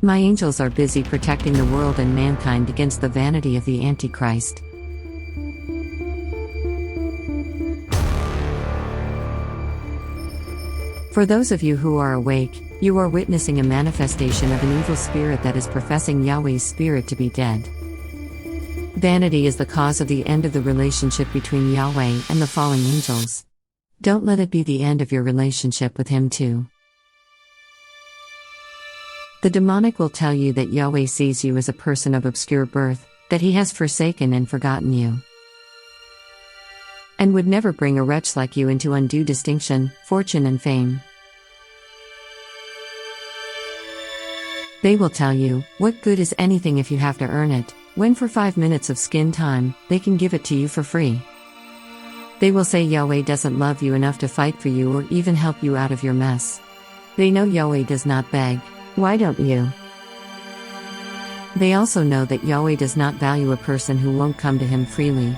My angels are busy protecting the world and mankind against the vanity of the Antichrist. For those of you who are awake, you are witnessing a manifestation of an evil spirit that is professing Yahweh's spirit to be dead. Vanity is the cause of the end of the relationship between Yahweh and the fallen angels. Don't let it be the end of your relationship with Him too. The demonic will tell you that Yahweh sees you as a person of obscure birth, that He has forsaken and forgotten you, and would never bring a wretch like you into undue distinction, fortune and fame. They will tell you, what good is anything if you have to earn it, when for 5 minutes of skin time, they can give it to you for free. They will say Yahweh doesn't love you enough to fight for you or even help you out of your mess. They know Yahweh does not beg. Why don't you? They also know that Yahweh does not value a person who won't come to Him freely.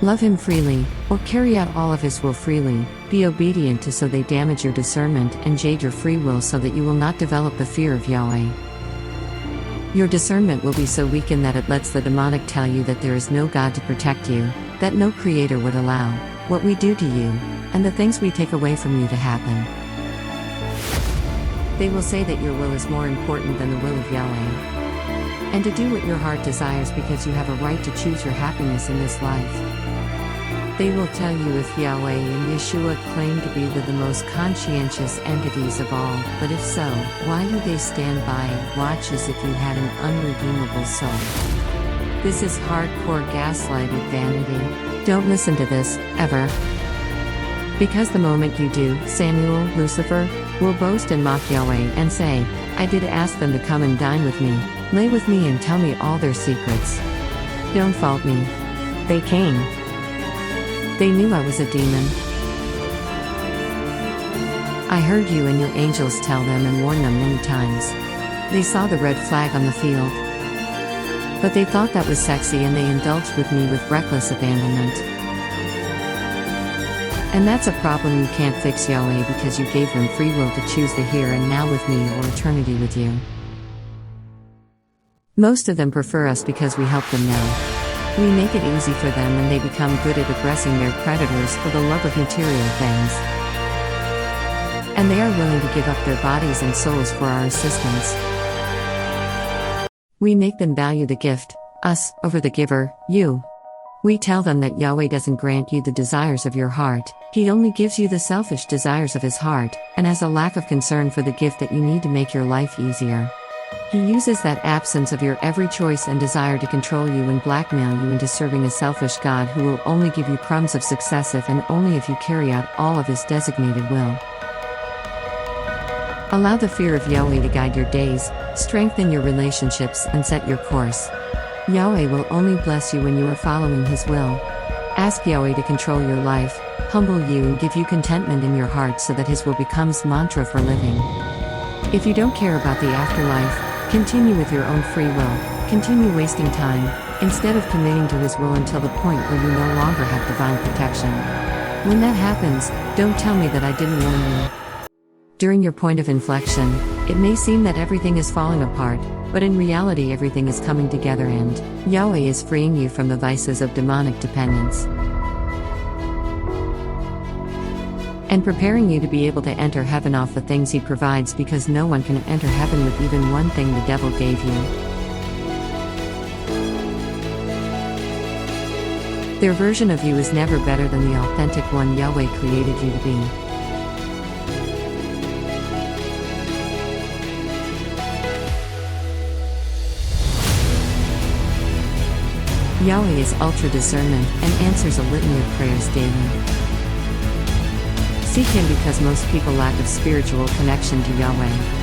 Love Him freely, or carry out all of His will freely, be obedient to, so they damage your discernment and jade your free will so that you will not develop the fear of Yahweh. Your discernment will be so weakened that it lets the demonic tell you that there is no God to protect you, that no creator would allow what we do to you, and the things we take away from you to happen. They will say that your will is more important than the will of Yahweh, and to do what your heart desires because you have a right to choose your happiness in this life. They will tell you if Yahweh and Yashua claim to be the most conscientious entities of all, but if so, why do they stand by and watch as if you had an unredeemable soul? This is hardcore gaslighted vanity. Don't listen to this, ever. Because the moment you do, Samuel, Lucifer, will boast and mock Yahweh and say, I did ask them to come and dine with me, lay with me and tell me all their secrets. Don't fault me. They came. They knew I was a demon. I heard you and your angels tell them and warn them many times. They saw the red flag on the field. But they thought that was sexy and they indulged with me with reckless abandonment. And that's a problem you can't fix, Yahweh, because you gave them free will to choose the here and now with me or eternity with you. Most of them prefer us because we help them now. We make it easy for them and they become good at aggressing their predators for the love of material things. And they are willing to give up their bodies and souls for our assistance. We make them value the gift, us, over the giver, you. We tell them that Yahweh doesn't grant you the desires of your heart, He only gives you the selfish desires of His heart, and has a lack of concern for the gift that you need to make your life easier. He uses that absence of your every choice and desire to control you and blackmail you into serving a selfish God who will only give you crumbs of success if and only if you carry out all of His designated will. Allow the fear of Yahweh to guide your days, strengthen your relationships and set your course. Yahweh will only bless you when you are following His will. Ask Yahweh to control your life, humble you and give you contentment in your heart so that His will becomes mantra for living. If you don't care about the afterlife, continue with your own free will, continue wasting time, instead of committing to His will until the point where you no longer have divine protection. When that happens, don't tell me that I didn't warn you. During your point of inflection, it may seem that everything is falling apart, but in reality everything is coming together and Yahweh is freeing you from the vices of demonic dependence and preparing you to be able to enter heaven off the things He provides, because no one can enter heaven with even one thing the devil gave you. Their version of you is never better than the authentic one Yahweh created you to be. Yahweh is ultra discernment and answers a litany of prayers daily. Seek Him because most people lack of spiritual connection to Yahweh.